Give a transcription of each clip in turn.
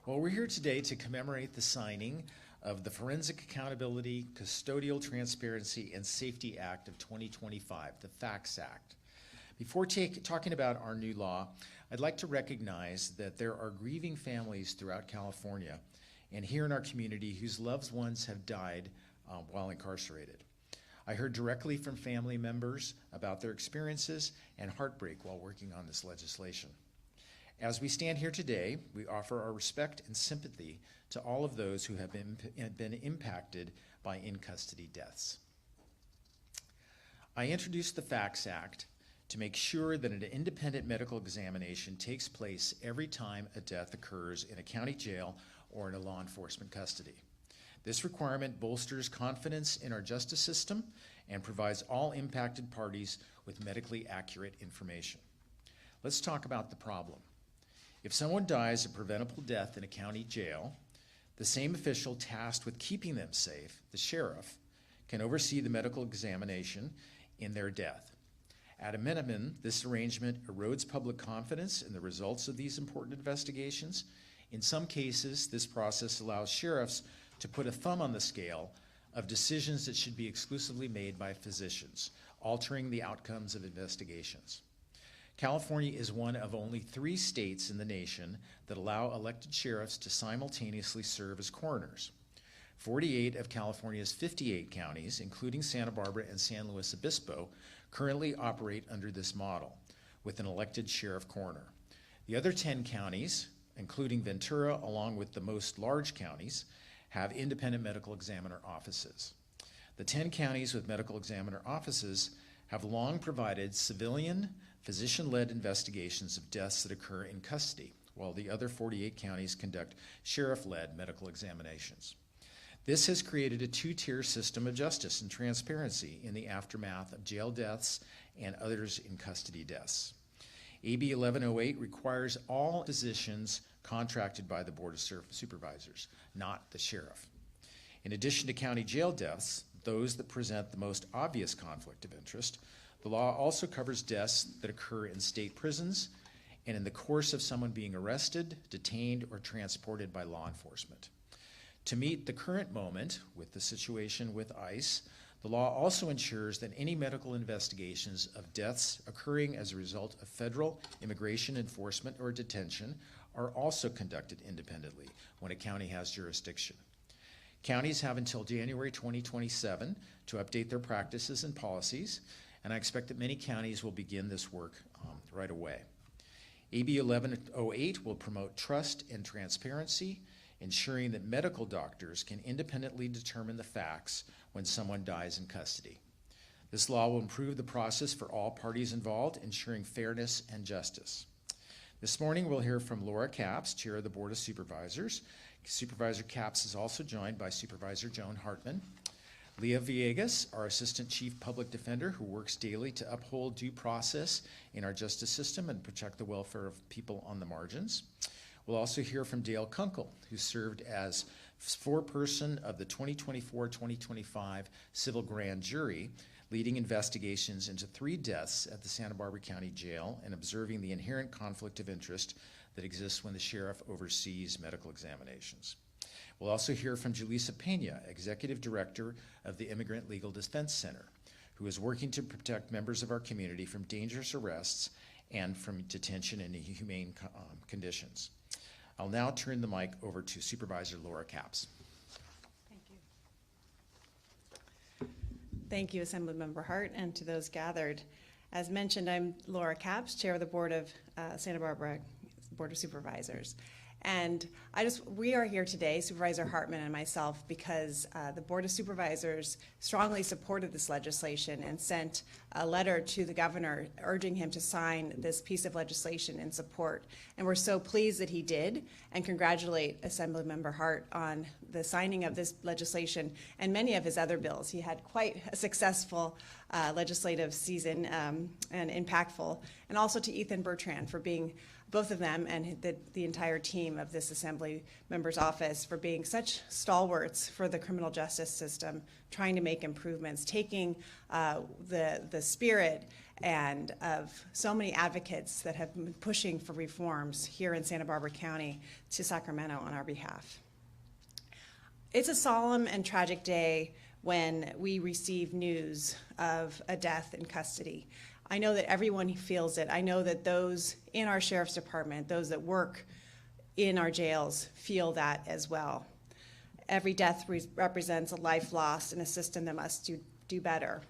Well, we're here today to commemorate the signing of the Forensic Accountability, Custodial Transparency, and Safety Act of 2025, the FACTS Act. Before talking about our new law, I'd like to recognize that there are grieving families throughout California and here in our community whose loved ones have died while incarcerated. I heard directly from family members about their experiences and heartbreak while working on this legislation. As we stand here today, we offer our respect and sympathy to all of those who have been impacted by in-custody deaths. I introduced the FACTS Act to make sure that an independent medical examination takes place every time a death occurs in a county jail or in a law enforcement custody. This requirement bolsters confidence in our justice system and provides all impacted parties with medically accurate information. Let's talk about the problem. If someone dies a preventable death in a county jail, the same official tasked with keeping them safe, the sheriff, can oversee the medical examination in their death. At a minimum, this arrangement erodes public confidence in the results of these important investigations. In some cases, this process allows sheriffs to put a thumb on the scale of decisions that should be exclusively made by physicians, altering the outcomes of investigations. California is one of only 3 states in the nation that allow elected sheriffs to simultaneously serve as coroners. 48 of California's 58 counties, including Santa Barbara and San Luis Obispo, currently operate under this model, with an elected sheriff coroner. The other 10 counties, including Ventura, along with the most large counties, have independent medical examiner offices. The 10 counties with medical examiner offices have long provided civilian, physician-led investigations of deaths that occur in custody, while the other 48 counties conduct sheriff-led medical examinations. This has created a 2-tier system of justice and transparency in the aftermath of jail deaths and others in custody deaths. AB 1108 requires all physicians contracted by the Board of Supervisors, not the sheriff. In addition to county jail deaths, those that present the most obvious conflict of interest, the law also covers deaths that occur in state prisons and in the course of someone being arrested, detained, or transported by law enforcement. To meet the current moment with the situation with ICE, the law also ensures that any medical investigations of deaths occurring as a result of federal immigration enforcement or detention are also conducted independently when a county has jurisdiction. Counties have until January 2027 to update their practices and policies, and I expect that many counties will begin this work right away. AB 1108 will promote trust and transparency, ensuring that medical doctors can independently determine the facts when someone dies in custody. This law will improve the process for all parties involved, ensuring fairness and justice. This morning, we'll hear from Laura Capps, Chair of the Board of Supervisors. Supervisor Capps is also joined by Supervisor Joan Hartman. Leah Villegas, our Assistant Chief Public Defender, who works daily to uphold due process in our justice system and protect the welfare of people on the margins. We'll also hear from Dale Kunkel, who served as foreperson of the 2024-2025 Civil Grand Jury, leading investigations into 3 deaths at the Santa Barbara County Jail and observing the inherent conflict of interest that exists when the sheriff oversees medical examinations. We'll also hear from Julissa Pena, Executive Director of the Immigrant Legal Defense Center, who is working to protect members of our community from dangerous arrests and from detention in inhumane conditions. I'll now turn the mic over to Supervisor Laura Capps. Thank you. Thank you, Assemblymember Hart, and to those gathered. As mentioned, I'm Laura Capps, Chair of the Board of Santa Barbara Board of Supervisors. And we are here today, Supervisor Hartman and myself, because the Board of Supervisors strongly supported this legislation and sent a letter to the governor urging him to sign this piece of legislation in support. And we're so pleased that he did, and congratulate Assemblymember Hart on the signing of this legislation and many of his other bills. He had quite a successful legislative season and impactful. And also to Ethan Bertrand for being, both of them and the entire team of this Assembly member's office, for being such stalwarts for the criminal justice system, trying to make improvements, taking the spirit and of so many advocates that have been pushing for reforms here in Santa Barbara County to Sacramento on our behalf. It's a solemn and tragic day when we receive news of a death in custody. I know that everyone feels it. I know that those in our sheriff's department, those that work in our jails, feel that as well. Every death represents a life lost in a system that must do better.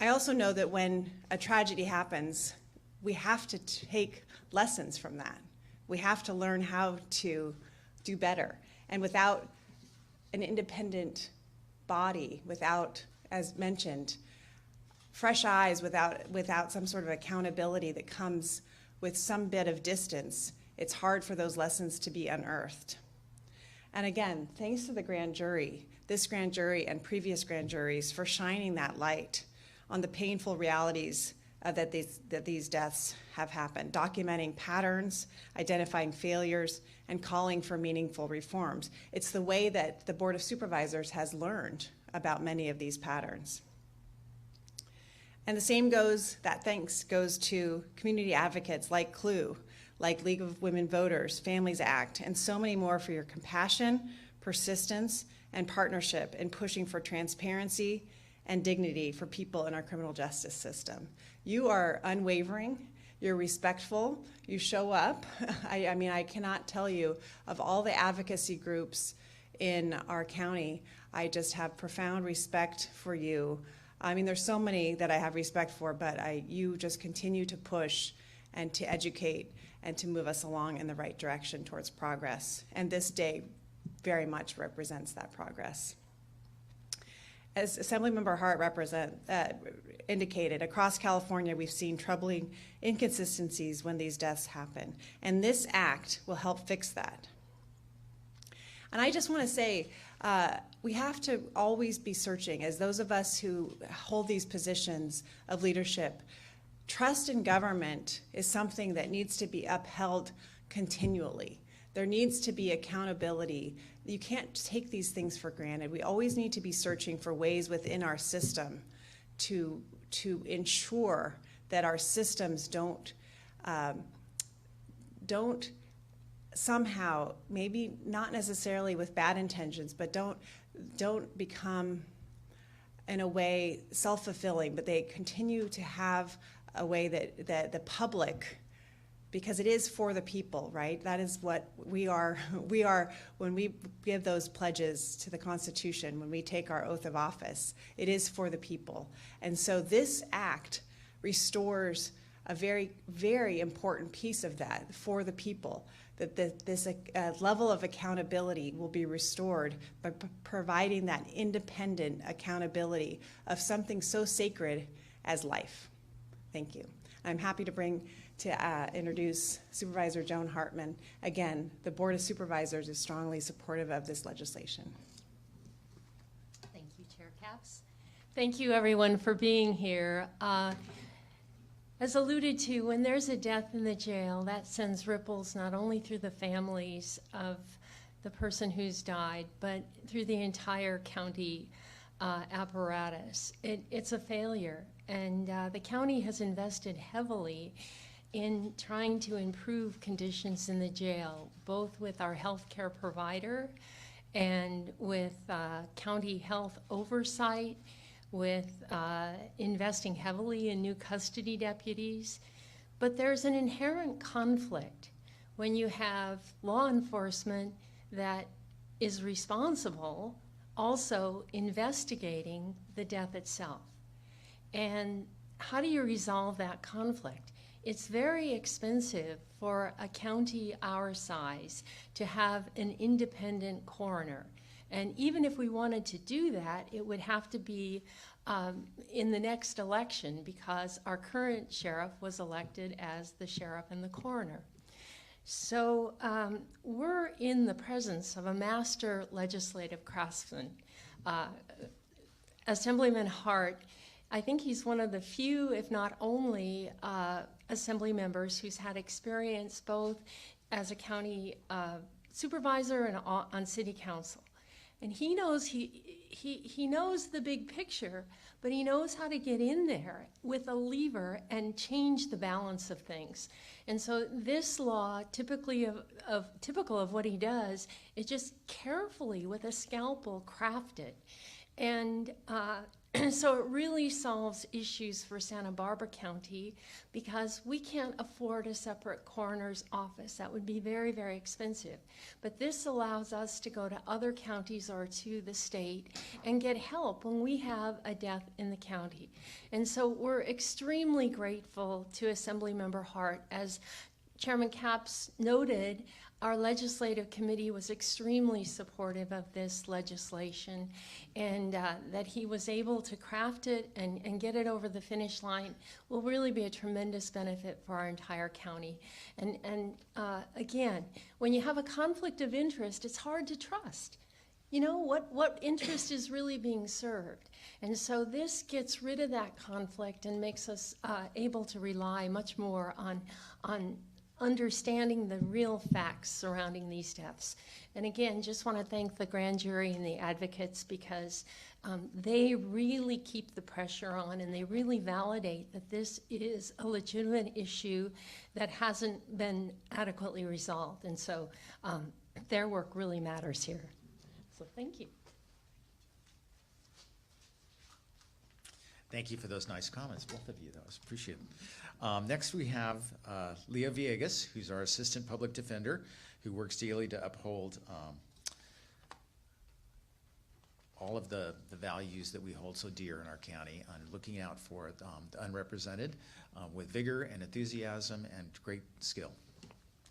I also know that when a tragedy happens, we have to take lessons from that. We have to learn how to do better. And without an independent body, without, as mentioned, fresh eyes, without some sort of accountability that comes with some bit of distance, it's hard for those lessons to be unearthed. And again, thanks to the grand jury, this grand jury and previous grand juries, for shining that light on the painful realities that these deaths have happened, documenting patterns, identifying failures, and calling for meaningful reforms. It's the way that the Board of Supervisors has learned about many of these patterns. And the same goes, that thanks goes to community advocates like CLUE, like League of Women Voters, Families Act, and so many more for your compassion, persistence, and partnership in pushing for transparency and dignity for people in our criminal justice system. You are unwavering, you're respectful, you show up. I mean, I cannot tell you, of all the advocacy groups in our county, I just have profound respect for you. I mean, there's so many that I have respect for, but you just continue to push and to educate and to move us along in the right direction towards progress. And this day very much represents that progress. As Assemblymember Hart indicated, across California we've seen troubling inconsistencies when these deaths happen, and this act will help fix that. And I just want to say, we have to always be searching, as those of us who hold these positions of leadership. Trust in government is something that needs to be upheld continually. There needs to be accountability. You can't take these things for granted. We always need to be searching for ways within our system to ensure that our systems don't somehow, maybe not necessarily with bad intentions, but don't become, in a way, self-fulfilling, but they continue to have a way that the public, because it is for the people, right? That is what we are. We are, when we give those pledges to the Constitution, when we take our oath of office, it is for the people. And so this act restores a very, very important piece of that for the people, that this level of accountability will be restored by providing that independent accountability of something so sacred as life. Thank you. I'm happy to introduce Supervisor Joan Hartman. Again, the Board of Supervisors is strongly supportive of this legislation. Thank you, Chair Capps. Thank you, everyone, for being here. As alluded to, when there's a death in the jail, that sends ripples not only through the families of the person who's died, but through the entire county apparatus. It's a failure, and the county has invested heavily in trying to improve conditions in the jail, both with our healthcare provider and with county health oversight, with investing heavily in new custody deputies. But there's an inherent conflict when you have law enforcement that is responsible also investigating the death itself. And how do you resolve that conflict? It's very expensive for a county our size to have an independent coroner. And even if we wanted to do that, it would have to be in the next election, because our current sheriff was elected as the sheriff and the coroner. So we're in the presence of a master legislative craftsman. Assemblyman Hart, I think he's one of the few, if not only, assembly members who's had experience both as a county supervisor and on city council. And he knows the big picture, but he knows how to get in there with a lever and change the balance of things. And so this law, typical of what he does, is just carefully with a scalpel craft it. And so it really solves issues for Santa Barbara County, because we can't afford a separate coroner's office. That would be very, very expensive. But this allows us to go to other counties or to the state and get help when we have a death in the county. And so we're extremely grateful to Assemblymember Hart. As Chairman Capps noted, our legislative committee was extremely supportive of this legislation, and that he was able to craft it and get it over the finish line will really be a tremendous benefit for our entire county. And again, when you have a conflict of interest, it's hard to trust. You know, what interest is really being served? And so this gets rid of that conflict and makes us able to rely much more on understanding the real facts surrounding these deaths. And again, just want to thank the grand jury and the advocates, because they really keep the pressure on, and they really validate that this is a legitimate issue that hasn't been adequately resolved. And so their work really matters here. So thank you. Thank you for those nice comments, both of you. That was appreciated. Next, we have Leah Villegas, who's our Assistant Public Defender, who works daily to uphold all of the values that we hold so dear in our county, on looking out for the unrepresented with vigor and enthusiasm and great skill.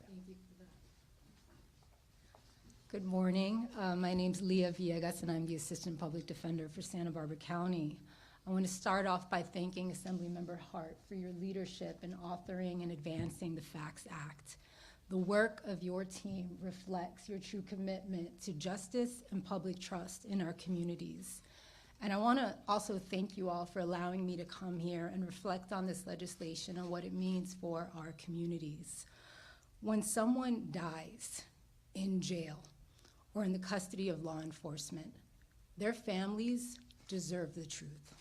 Thank you for that. Good morning. My name's Leah Villegas, and I'm the Assistant Public Defender for Santa Barbara County. I want to start off by thanking Assemblymember Hart for your leadership in authoring and advancing the FACTS Act. The work of your team reflects your true commitment to justice and public trust in our communities. And I want to also thank you all for allowing me to come here and reflect on this legislation and what it means for our communities. When someone dies in jail or in the custody of law enforcement, their families deserve the truth.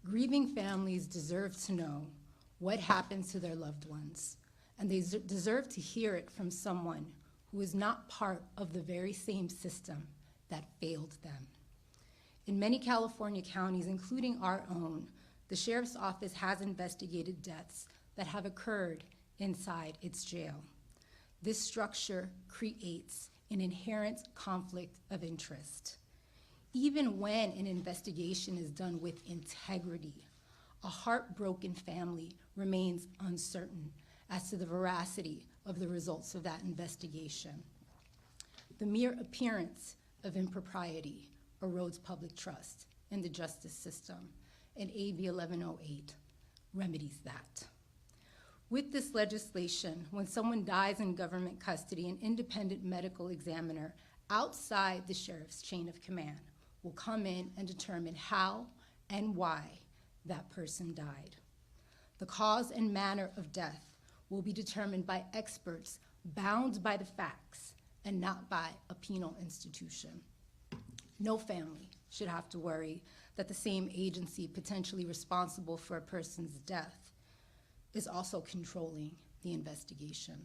Grieving families deserve to know what happened to their loved ones, and they deserve to hear it from someone who is not part of the very same system that failed them. In many California counties, including our own, the Sheriff's Office has investigated deaths that have occurred inside its jail. This structure creates an inherent conflict of interest. Even when an investigation is done with integrity, a heartbroken family remains uncertain as to the veracity of the results of that investigation. The mere appearance of impropriety erodes public trust in the justice system, and AB 1108 remedies that. With this legislation, when someone dies in government custody, an independent medical examiner outside the sheriff's chain of command will come in and determine how and why that person died. The cause and manner of death will be determined by experts bound by the facts and not by a penal institution. No family should have to worry that the same agency potentially responsible for a person's death is also controlling the investigation.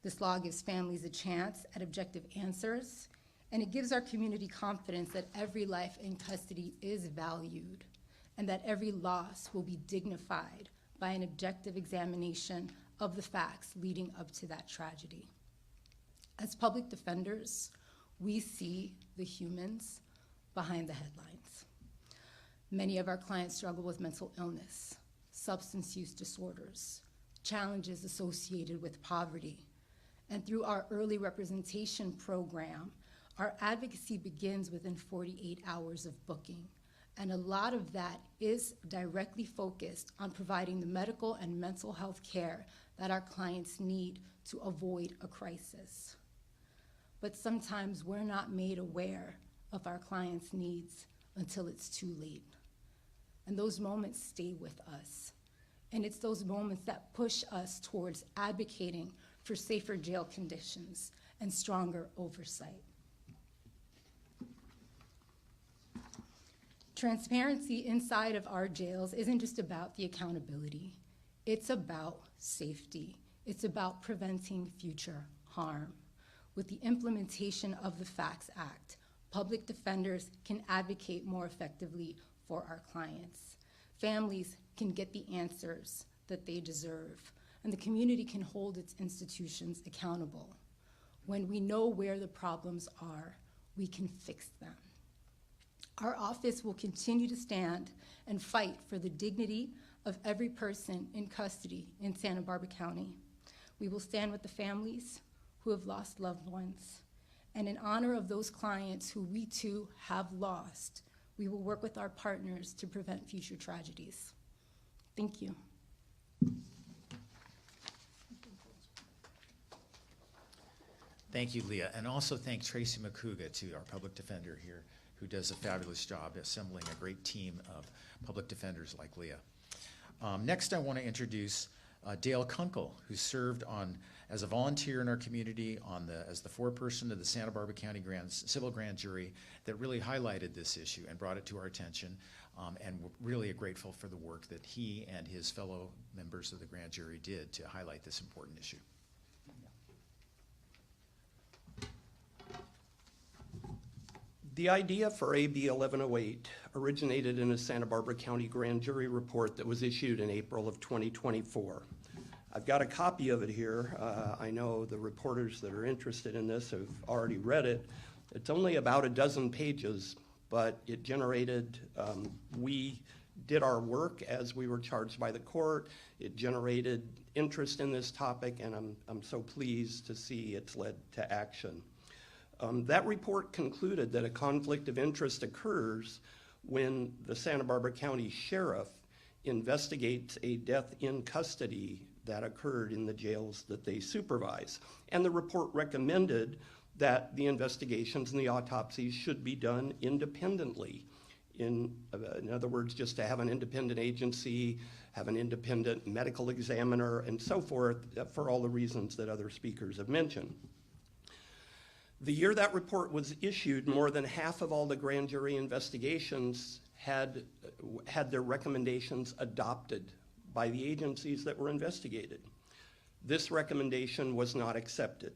This law gives families a chance at objective answers, and it gives our community confidence that every life in custody is valued and that every loss will be dignified by an objective examination of the facts leading up to that tragedy. As public defenders, we see the humans behind the headlines. Many of our clients struggle with mental illness, substance use disorders, challenges associated with poverty. And through our early representation program, our advocacy begins within 48 hours of booking. And a lot of that is directly focused on providing the medical and mental health care that our clients need to avoid a crisis. But sometimes we're not made aware of our clients' needs until it's too late. And those moments stay with us. And it's those moments that push us towards advocating for safer jail conditions and stronger oversight. Transparency inside of our jails isn't just about the accountability. It's about safety. It's about preventing future harm. With the implementation of the FACTS Act, public defenders can advocate more effectively for our clients. Families can get the answers that they deserve, and the community can hold its institutions accountable. When we know where the problems are, we can fix them. Our office will continue to stand and fight for the dignity of every person in custody in Santa Barbara County. We will stand with the families who have lost loved ones. And in honor of those clients who we too have lost, we will work with our partners to prevent future tragedies. Thank you. Thank you, Leah, and also thank Tracy McCouga, to our public defender here, who does a fabulous job assembling a great team of public defenders like Leah. Next, I want to introduce Dale Kunkel, who served as a volunteer in our community as the foreperson of the Santa Barbara County Civil Grand Jury that really highlighted this issue and brought it to our attention, and we're really grateful for the work that he and his fellow members of the grand jury did to highlight this important issue. The idea for AB 1108 originated in a Santa Barbara County grand jury report that was issued in April of 2024. I've got a copy of it here. I know the reporters that are interested in this have already read it. It's only about a dozen pages, but it generated, we did our work as we were charged by the court. It generated interest in this topic, and I'm so pleased to see it's led to action. That report concluded that a conflict of interest occurs when the Santa Barbara County Sheriff investigates a death in custody that occurred in the jails that they supervise. And the report recommended that the investigations and the autopsies should be done independently. In other words, just to have an independent agency, have an independent medical examiner, and so forth, for all the reasons that other speakers have mentioned. The year that report was issued, more than half of all the grand jury investigations had their recommendations adopted by the agencies that were investigated. This recommendation was not accepted.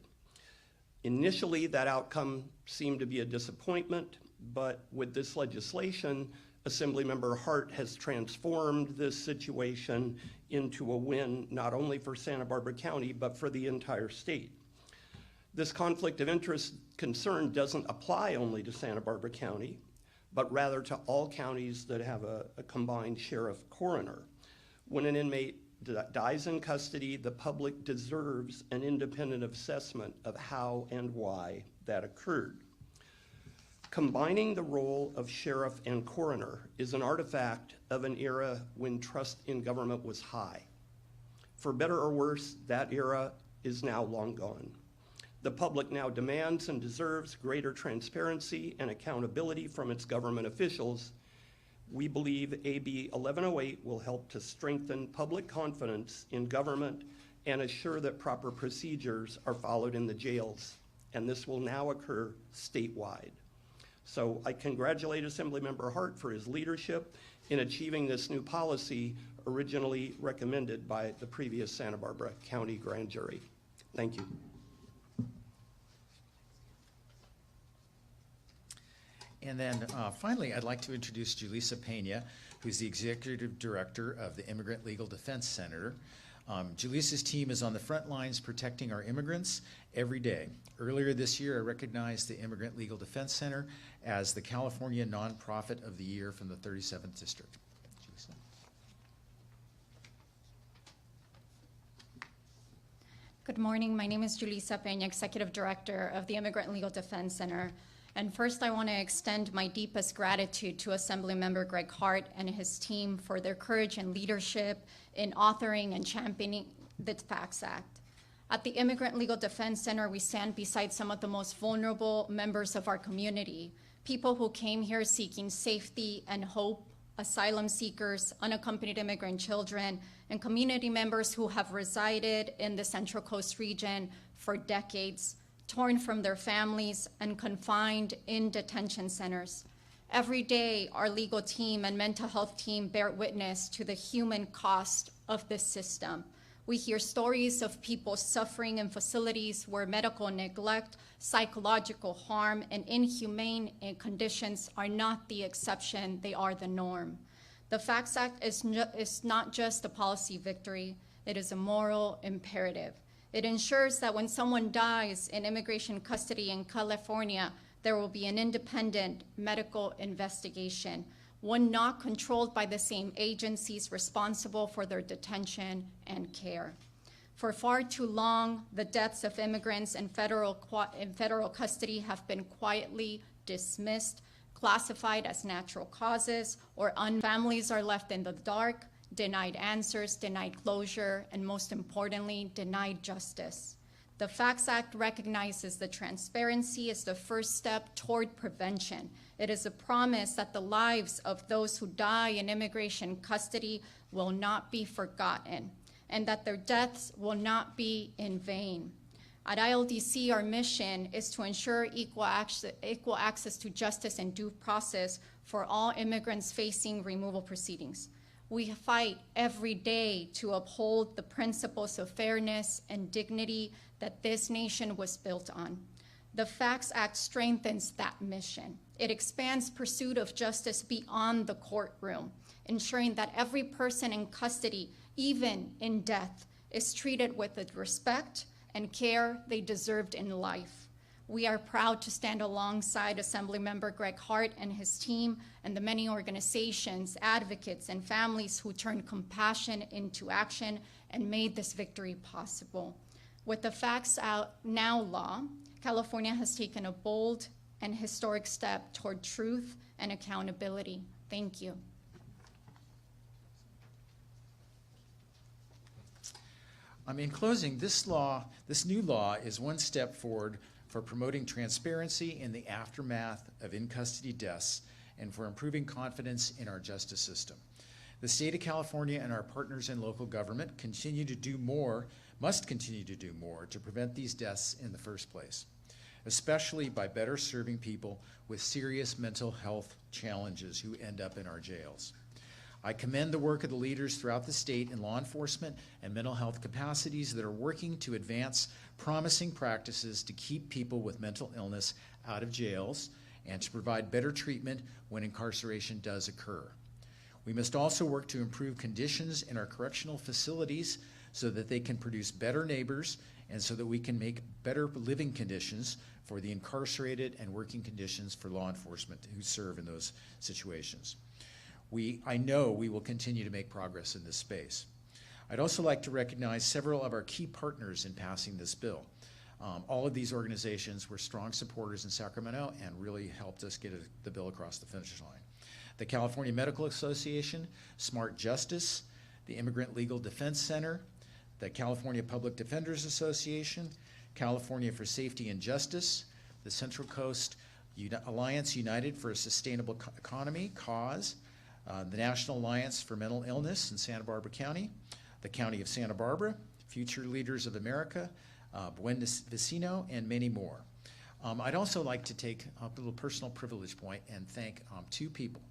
Initially, that outcome seemed to be a disappointment, but with this legislation, Assemblymember Hart has transformed this situation into a win, not only for Santa Barbara County, but for the entire state. This conflict of interest concern doesn't apply only to Santa Barbara County, but rather to all counties that have a combined sheriff-coroner. When an inmate dies in custody, the public deserves an independent assessment of how and why that occurred. Combining the role of sheriff and coroner is an artifact of an era when trust in government was high. For better or worse, that era is now long gone. The public now demands and deserves greater transparency and accountability from its government officials. We believe AB 1108 will help to strengthen public confidence in government and assure that proper procedures are followed in the jails, and this will now occur statewide. So I congratulate Assemblymember Hart for his leadership in achieving this new policy originally recommended by the previous Santa Barbara County Grand Jury. Thank you. And then finally, I'd like to introduce Julissa Pena, who's the Executive Director of the Immigrant Legal Defense Center. Julissa's team is on the front lines protecting our immigrants every day. Earlier this year, I recognized the Immigrant Legal Defense Center as the California Nonprofit of the Year from the 37th District. Julissa. Good morning. My name is Julissa Pena, Executive Director of the Immigrant Legal Defense Center. And first, I want to extend my deepest gratitude to Assemblymember Gregg Hart and his team for their courage and leadership in authoring and championing the FACTS Act. At the Immigrant Legal Defense Center, we stand beside some of the most vulnerable members of our community, people who came here seeking safety and hope, asylum seekers, unaccompanied immigrant children, and community members who have resided in the Central Coast region for decades, torn from their families and confined in detention centers. Every day, our legal team and mental health team bear witness to the human cost of this system. We hear stories of people suffering in facilities where medical neglect, psychological harm, and inhumane conditions are not the exception, they are the norm. The FACTS Act is not just a policy victory, it is a moral imperative. It ensures that when someone dies in immigration custody in California, there will be an independent medical investigation, one not controlled by the same agencies responsible for their detention and care. For far too long, the deaths of immigrants in federal custody have been quietly dismissed, classified as natural causes, or families are left in the dark, denied answers, denied closure, and most importantly, denied justice. The FACTS Act recognizes that transparency is the first step toward prevention. It is a promise that the lives of those who die in immigration custody will not be forgotten, and that their deaths will not be in vain. At ILDC, our mission is to ensure equal access to justice and due process for all immigrants facing removal proceedings. We fight every day to uphold the principles of fairness and dignity that this nation was built on. The FACTS Act strengthens that mission. It expands pursuit of justice beyond the courtroom, ensuring that every person in custody, even in death, is treated with the respect and care they deserved in life. We are proud to stand alongside Assemblymember Gregg Hart and his team and the many organizations, advocates, and families who turned compassion into action and made this victory possible. With the FACTS Now law, California has taken a bold and historic step toward truth and accountability. Thank you. In closing, this new law is one step forward for promoting transparency in the aftermath of in-custody deaths and for improving confidence in our justice system. The state of California and our partners in local government must continue to do more to prevent these deaths in the first place, especially by better serving people with serious mental health challenges who end up in our jails. I commend the work of the leaders throughout the state in law enforcement and mental health capacities that are working to advance promising practices to keep people with mental illness out of jails and to provide better treatment when incarceration does occur. We must also work to improve conditions in our correctional facilities so that they can produce better neighbors and so that we can make better living conditions for the incarcerated and working conditions for law enforcement who serve in those situations. I know we will continue to make progress in this space. I'd also like to recognize several of our key partners in passing this bill. All of these organizations were strong supporters in Sacramento and really helped us get the bill across the finish line. The California Medical Association, Smart Justice, the Immigrant Legal Defense Center, the California Public Defenders Association, California for Safety and Justice, the Central Coast Alliance United for a Sustainable Economy, CAUSE, the National Alliance for Mental Illness in Santa Barbara County, the County of Santa Barbara, Future Leaders of America, Buen Vecino, and many more. I'd also like to take a little personal privilege point and thank two people.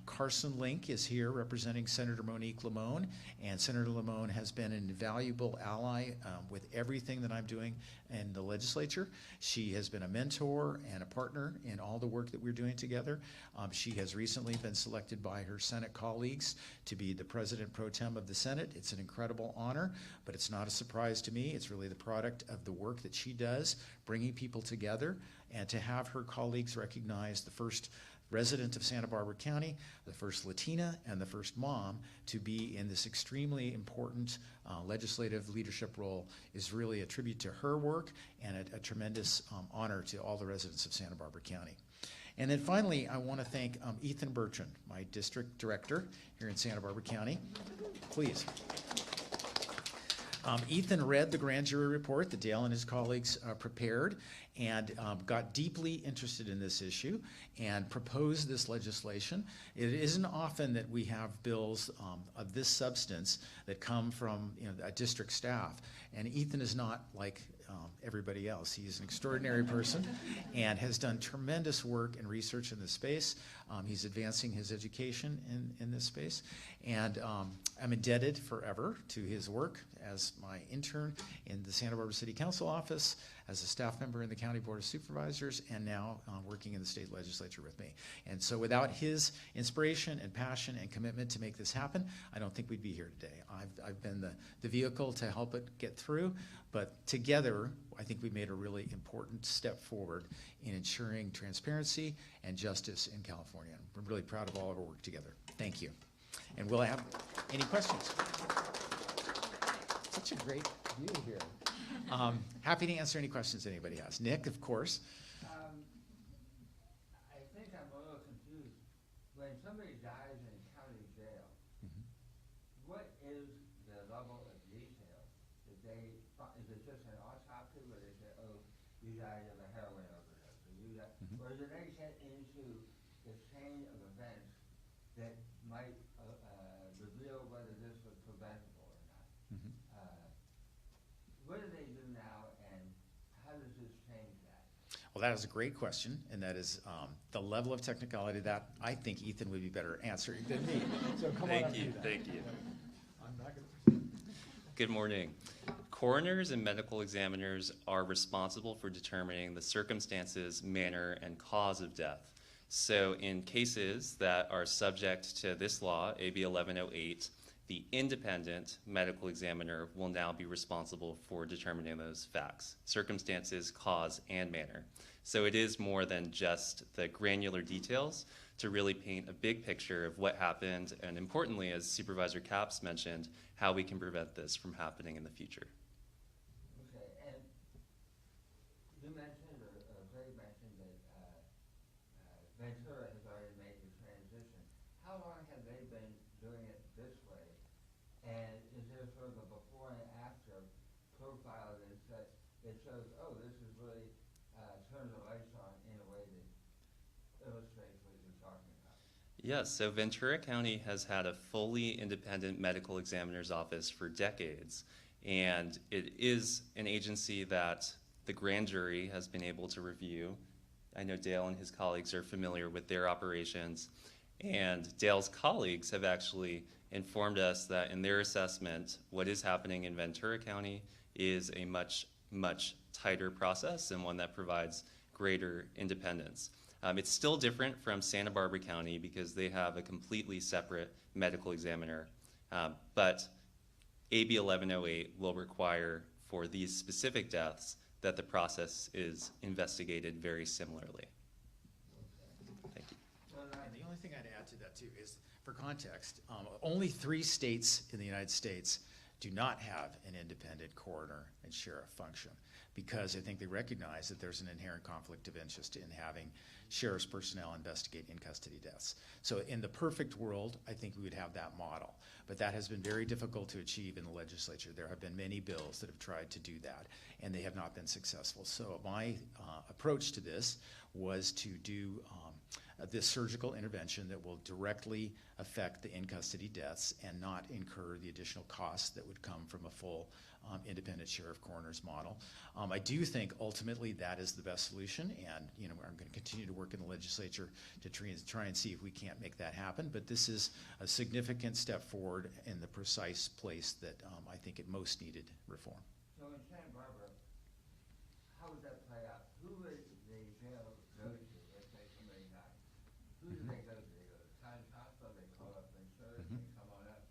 Carson Link is here representing Senator Monique Limon, and Senator Limon has been an invaluable ally with everything that I'm doing in the legislature. She has been a mentor and a partner in all the work that we're doing together. She has recently been selected by her Senate colleagues to be the President Pro Tem of the Senate. It's an incredible honor, but it's not a surprise to me. It's really the product of the work that she does, bringing people together, and to have her colleagues recognize the first resident of Santa Barbara County, the first Latina, and the first mom to be in this extremely important legislative leadership role is really a tribute to her work and a tremendous honor to all the residents of Santa Barbara County. And then finally, I want to thank Ethan Bertrand, my district director here in Santa Barbara County. Please. Ethan read the grand jury report that Dale and his colleagues prepared and got deeply interested in this issue and proposed this legislation. It isn't often that we have bills of this substance that come from a district staff, and Ethan is not like everybody else. He's an extraordinary person and has done tremendous work and research in this space. He's advancing his education in this space. And I'm indebted forever to his work as my intern in the Santa Barbara City Council office, as a staff member in the County Board of Supervisors, and now working in the state legislature with me. And so without his inspiration and passion and commitment to make this happen, I don't think we'd be here today. I've been the vehicle to help it get through, but together, I think we made a really important step forward in ensuring transparency and justice in California. We're really proud of all of our work together. Thank you. And will I have any questions? Such a great view here. Happy to answer any questions anybody has. Nick, of course. I think I'm a little confused. When somebody dies in county jail, what is the level of detail that they, is it just an autopsy where they say, oh, you died of a heroin overdose, or you died, or do they get into the chain of events that might reveal whether this was preventable or not? What do they do now, and how does this change that? Well, that is a great question, and that is the level of technicality that I think Ethan would be better answering than me. So come on up to that. Thank you. I'm not gonna... Good morning. Coroners and medical examiners are responsible for determining the circumstances, manner, and cause of death. So in cases that are subject to this law, AB 1108, the independent medical examiner will now be responsible for determining those facts, circumstances, cause, and manner. So it is more than just the granular details to really paint a big picture of what happened, and importantly, as Supervisor Capps mentioned, how we can prevent this from happening in the future. Okay, and you mentioned, or Greg mentioned that Ventura has already made the transition. How long have they been doing it this way? And is there sort of a before and after profile that shows, oh, this is really turned the lights on in a way that illustrates what you're talking about? Yes, so Ventura County has had a fully independent medical examiner's office for decades, and it is an agency that the grand jury has been able to review. I know Dale and his colleagues are familiar with their operations, and Dale's colleagues have actually informed us that in their assessment, what is happening in Ventura County is a much, much tighter process and one that provides greater independence. It's still different from Santa Barbara County because they have a completely separate medical examiner, but AB 1108 will require for these specific deaths that the process is investigated very similarly. Thank you. And the only thing I'd add to that too is, for context, only 3 states in the United States do not have an independent coroner and sheriff function, because I think they recognize that there's an inherent conflict of interest in having sheriff's personnel investigate in-custody deaths. So in the perfect world, I think we would have that model, but that has been very difficult to achieve in the legislature. There have been many bills that have tried to do that, and they have not been successful. So my approach to this was to do this surgical intervention that will directly affect the in-custody deaths and not incur the additional costs that would come from a full independent sheriff coroner's model. I do think ultimately that is the best solution, and I'm going to continue to work in the legislature to try and see if we can't make that happen. But this is a significant step forward in the precise place that I think it most needed reform. So in Santa Barbara, how would that play out? Who would the jail go to? Let's say somebody died. Who do they go to? They go to the county hospital, they call up Ventura, they come on up.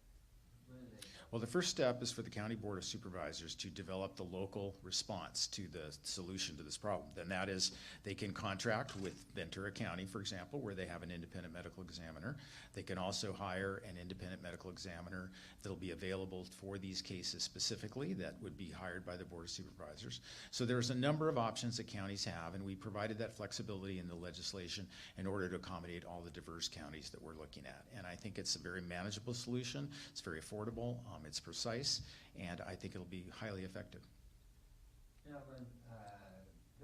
Where do they go? Well, the first step is for the County Board of Supervisors to develop the local response to the solution to this problem. Then that is, they can contract with Ventura County, for example, where they have an independent medical examiner. They can also hire an independent medical examiner that'll be available for these cases specifically, that would be hired by the Board of Supervisors. So there's a number of options that counties have, and we provided that flexibility in the legislation in order to accommodate all the diverse counties that we're looking at. And I think it's a very manageable solution. It's very affordable. It's precise, and I think it'll be highly effective. You know, when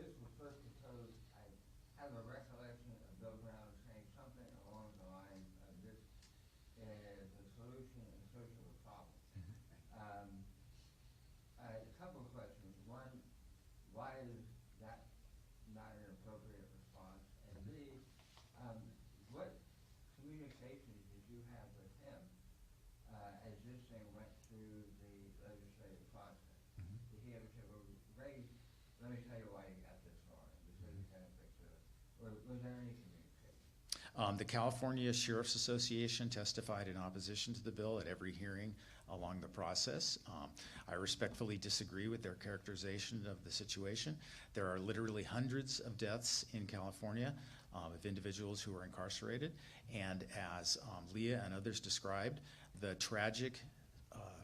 this was first proposed, I have a recollection of Bill Brown saying something along the lines of this is a solution in search of a problem. A couple of questions. One, is that not an appropriate response? And B, what communications did you have with him as this thing went through the legislative process? Did he ever say, well, Ray, let me tell you why you got this wrong, and this is going to fix it? Or was there any communication? The California Sheriff's Association testified in opposition to the bill at every hearing along the process. I respectfully disagree with their characterization of the situation. There are literally hundreds of deaths in California of individuals who are incarcerated, and as Leah and others described, the tragic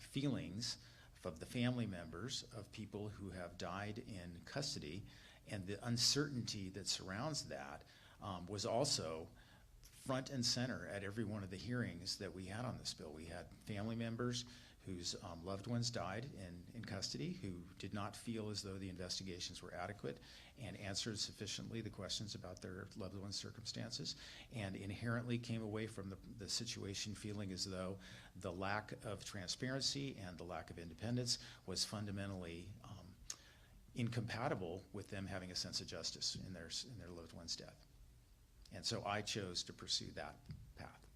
feelings of the family members of people who have died in custody and the uncertainty that surrounds that was also front and center at every one of the hearings that we had on this bill. We had family members whose loved ones died in custody who did not feel as though the investigations were adequate and answered sufficiently the questions about their loved ones' circumstances, and inherently came away from the situation feeling as though the lack of transparency and the lack of independence was fundamentally incompatible with them having a sense of justice in their loved one's death. And so I chose to pursue that path.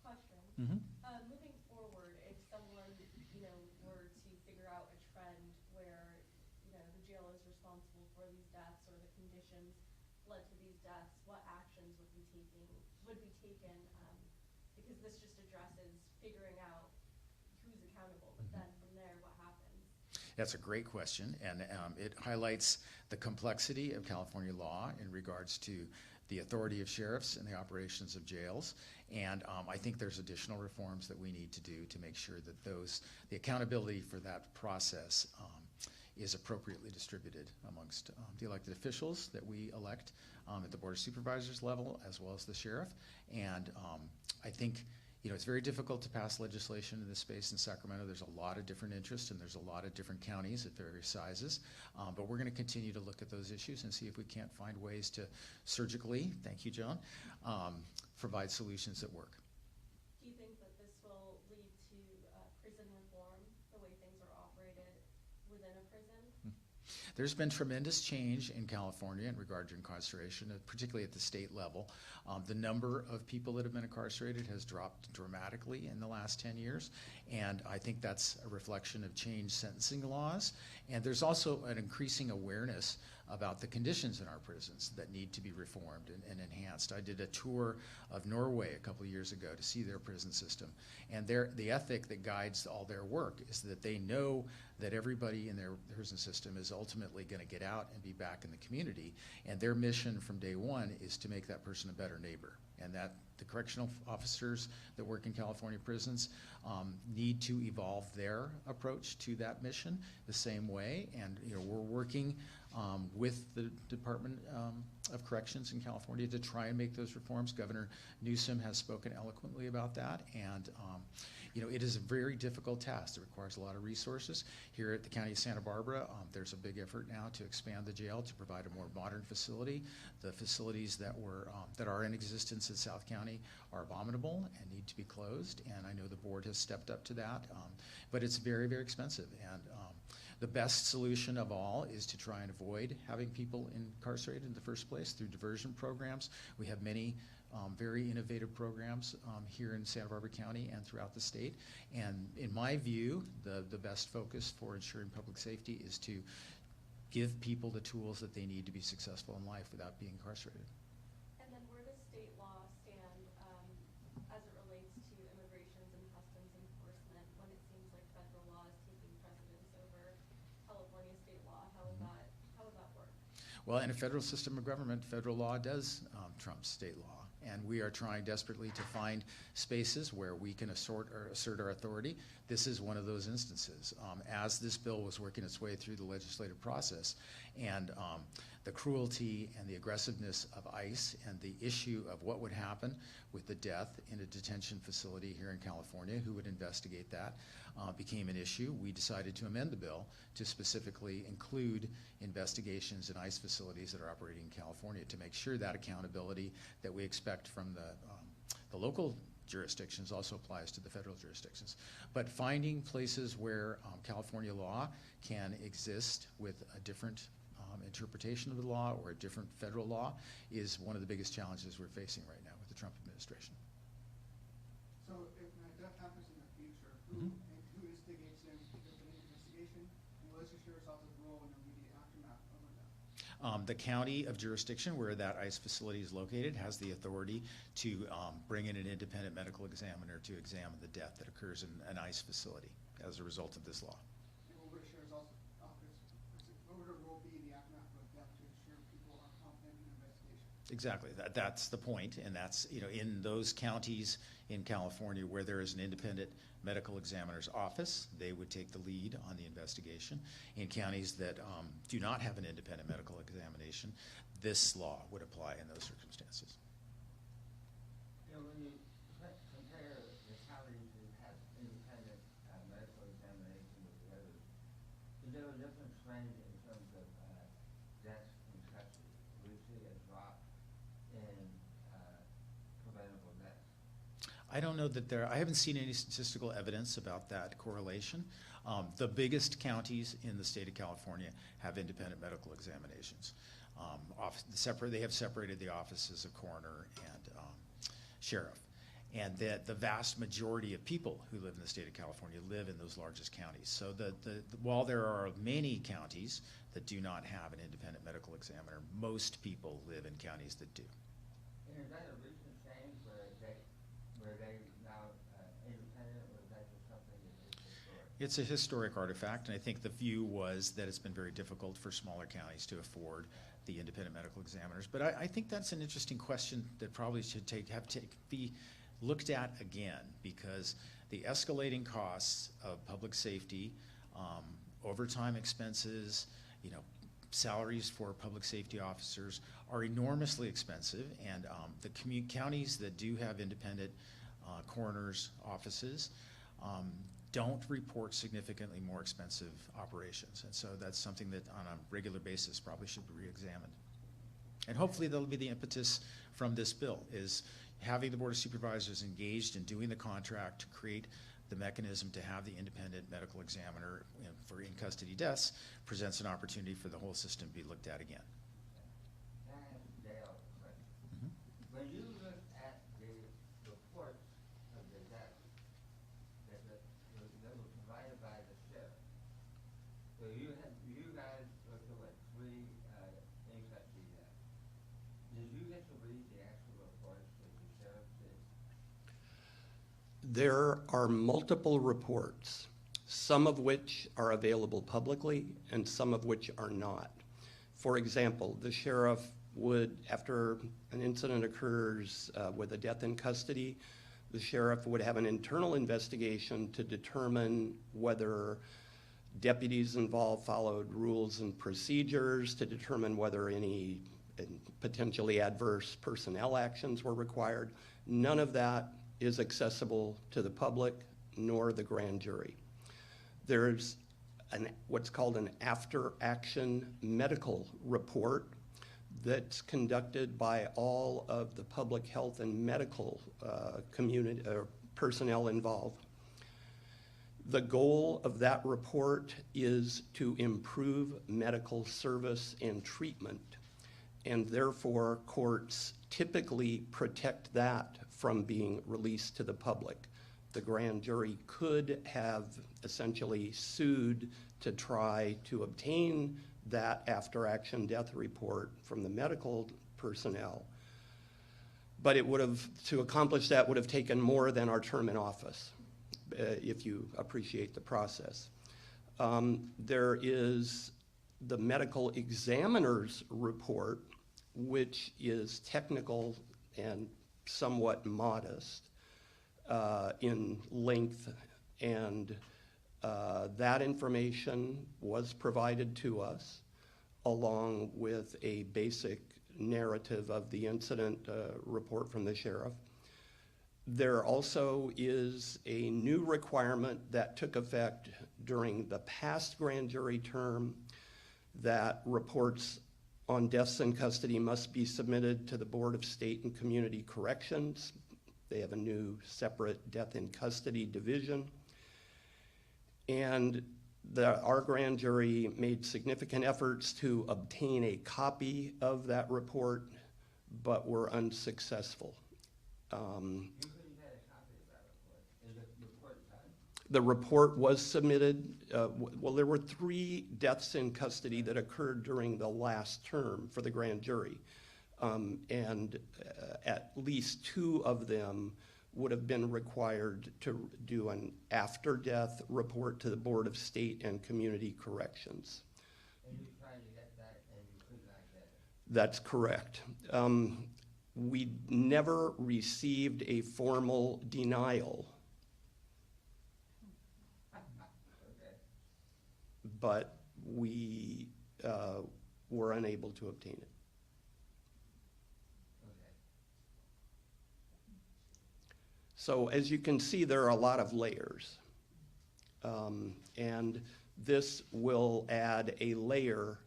Question. Mm-hmm. Moving forward, if someone, were to figure out a trend where, the jail is responsible for these deaths or the conditions led to these deaths, what actions would be taken? Because this just addresses figuring out who's accountable, but then from there, what happens? That's a great question, and it highlights the complexity of California law in regards to the authority of sheriffs and the operations of jails. And I think there's additional reforms that we need to do to make sure that the accountability for that process is appropriately distributed amongst the elected officials that we elect at the Board of Supervisors level, as well as the sheriff. And I think it's very difficult to pass legislation in this space in Sacramento. There's a lot of different interests, and there's a lot of different counties at various sizes. But we're going to continue to look at those issues and see if we can't find ways to surgically, thank you, John, provide solutions that work. Do you think that this will lead to prison reform, the way things are operated within a prison? There's been tremendous change in California in regard to incarceration, particularly at the state level. The number of people that have been incarcerated has dropped dramatically in the last 10 years, and I think that's a reflection of changed sentencing laws. And there's also an increasing awareness about the conditions in our prisons that need to be reformed and enhanced. I did a tour of Norway a couple of years ago to see their prison system, and the ethic that guides all their work is that they know that everybody in their prison system is ultimately going to get out and be back in the community, and their mission from day one is to make that person a better neighbor, and that the correctional officers that work in California prisons need to evolve their approach to that mission the same way. And we're working with the Department of Corrections in California to try and make those reforms. Governor Newsom has spoken eloquently about that, and it is a very difficult task. It requires a lot of resources. Here at the County of Santa Barbara, there's a big effort now to expand the jail to provide a more modern facility. The facilities that are in existence in South County are abominable and need to be closed, and I know the board has stepped up to that, but it's very, very expensive. And the best solution of all is to try and avoid having people incarcerated in the first place through diversion programs. We have many very innovative programs here in Santa Barbara County and throughout the state. And in my view, the best focus for ensuring public safety is to give people the tools that they need to be successful in life without being incarcerated. And then where does state law stand as it relates to immigrations and customs enforcement when it seems like federal law is taking precedence over California state law? How would that work? Well, in a federal system of government, federal law does trump state law. And we are trying desperately to find spaces where we can assert our authority. This is one of those instances. As this bill was working its way through the legislative process, and the cruelty and the aggressiveness of ICE and the issue of what would happen with the death in a detention facility here in California, who would investigate that, became an issue. We decided to amend the bill to specifically include investigations in ICE facilities that are operating in California to make sure that accountability that we expect from the local jurisdictions also applies to the federal jurisdictions. But finding places where California law can exist with a different interpretation of the law or a different federal law is one of the biggest challenges we're facing right now with the Trump administration. So if that happens in the future, who instigates an investigation, and what is the sheriff's office role in the immediate aftermath of that? The county of jurisdiction where that ICE facility is located has the authority to bring in an independent medical examiner to examine the death that occurs in an ICE facility as a result of this law. And what would the sheriff's office, what would her role be in the aftermath of death to ensure people are confident in the investigation? Exactly. That's the point, and that's, in those counties in California where there is an independent medical examiner's office, they would take the lead on the investigation. In counties that do not have an independent medical examination, this law would apply in those circumstances. When you compare the counties who have independent medical examination with the others, is there a different trend in terms of deaths in custody? We see a drop in preventable deaths. I don't know that I haven't seen any statistical evidence about that correlation. The biggest counties in the state of California have independent medical examinations. They have separated the offices of coroner and sheriff. And that the vast majority of people who live in the state of California live in those largest counties. So while there are many counties that do not have an independent medical examiner, most people live in counties that do. And is that a recent change where they now independent, or is that just something that is historic? It's a historic artifact, and I think the view was that it's been very difficult for smaller counties to afford the independent medical examiners. But I think that's an interesting question that probably should be looked at again, because the escalating costs of public safety, overtime expenses, salaries for public safety officers are enormously expensive, and the counties that do have independent coroners' offices don't report significantly more expensive operations. And so that's something that on a regular basis probably should be re-examined. And hopefully that'll be the impetus from this bill, is having the Board of Supervisors engaged in doing the contract to create the mechanism to have the independent medical examiner for in-custody deaths presents an opportunity for the whole system to be looked at again. Can I ask Dale a question? When you look at the reports of the deaths that were provided by the sheriff, so you guys looked at what, 3 in-custody deaths. Did you get to read the actual reports that the sheriff did? There are multiple reports, some of which are available publicly and some of which are not. For example, the sheriff would, after an incident occurs with a death in custody, the sheriff would have an internal investigation to determine whether deputies involved followed rules and procedures, to determine whether any potentially adverse personnel actions were required. None of that is accessible to the public nor the grand jury. There's what's called an after-action medical report that's conducted by all of the public health and medical community personnel involved. The goal of that report is to improve medical service and treatment, and therefore courts typically protect that from being released to the public. The grand jury could have essentially sued to try to obtain that after-action death report from the medical personnel, but to accomplish that would have taken more than our term in office, if you appreciate the process. There is the medical examiner's report, which is technical and somewhat modest in length, and that information was provided to us along with a basic narrative of the incident report from the sheriff. There also is a new requirement that took effect during the past grand jury term, that reports on deaths in custody must be submitted to the Board of State and Community Corrections They have a new separate death in custody division. And our grand jury made significant efforts to obtain a copy of that report, but were unsuccessful. You couldn't get a copy of that report. Is the report done? The report was submitted. Well, there were 3 deaths in custody that occurred during the last term for the grand jury. And at least 2 of them would have been required to do an after-death report to the Board of State and Community Corrections. And you tried to get that and you could not get it? That's correct. We never received a formal denial, Okay. but we were unable to obtain it. Okay. So as you can see, there are a lot of layers. And this will add a layer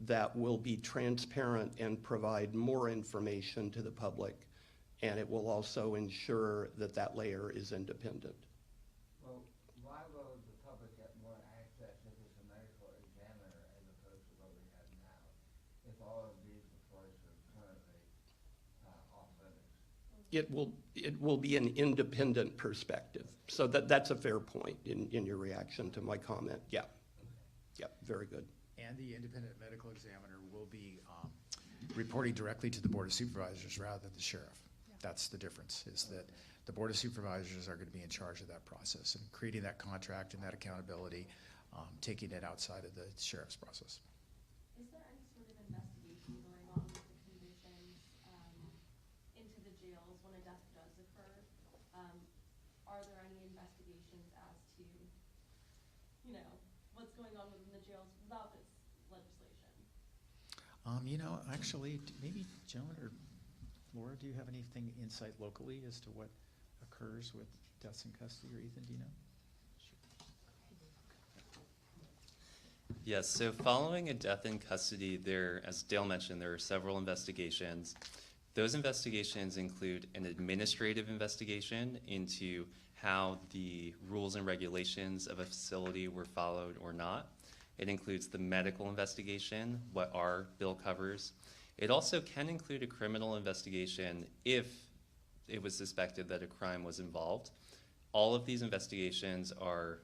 that will be transparent and provide more information to the public. And it will also ensure that that layer is independent. Well, why will the public get more access if it's a medical examiner as opposed to what we have now, if all of these reports are currently off limits? It will be an independent perspective. So that's a fair point in your reaction to my comment. Yeah. Yeah, very good. And the independent medical examiner will be reporting directly to the Board of Supervisors rather than the sheriff. That's the difference, is that the Board of Supervisors are going to be in charge of that process and creating that contract and that accountability, taking it outside of the sheriff's process. Is there any sort of investigation going on with the conditions into the jails when a death does occur? Are there any investigations as to, you know, what's going on within the jails without this legislation? Actually, maybe Joan or Laura, do you have anything insight locally as to what occurs with deaths in custody, or Ethan, do you know? Yes, so following a death in custody, as Dale mentioned, there are several investigations. Those investigations include an administrative investigation into how the rules and regulations of a facility were followed or not. It includes the medical investigation, what our bill covers. It also can include a criminal investigation if it was suspected that a crime was involved. All of these investigations are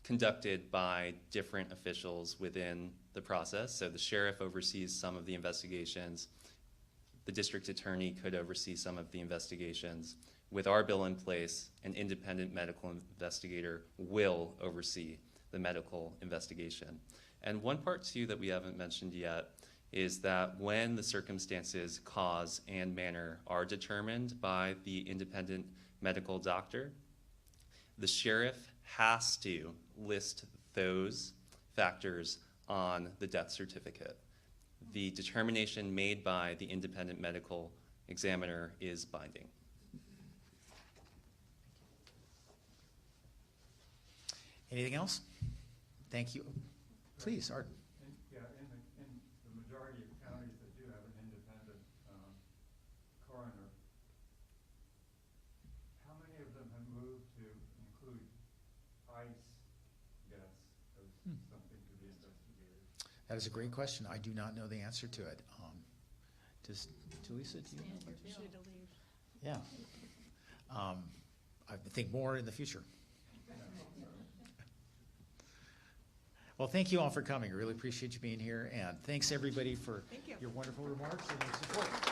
conducted by different officials within the process. So the sheriff oversees some of the investigations. The district attorney could oversee some of the investigations. With our bill in place, an independent medical investigator will oversee the medical investigation. And one part too that we haven't mentioned yet is that when the circumstances, cause, and manner are determined by the independent medical doctor, the sheriff has to list those factors on the death certificate. The determination made by the independent medical examiner is binding. Anything else? Thank you. Please, Art. In the majority of counties that do have an independent coroner, how many of them have moved to include ICE deaths as something to be investigated? That is a great question. I do not know the answer to it. Does Jaleesa, do you know? Yeah. I think more in the future. Well, thank you all for coming. I really appreciate you being here, and thanks everybody for your wonderful remarks and your support.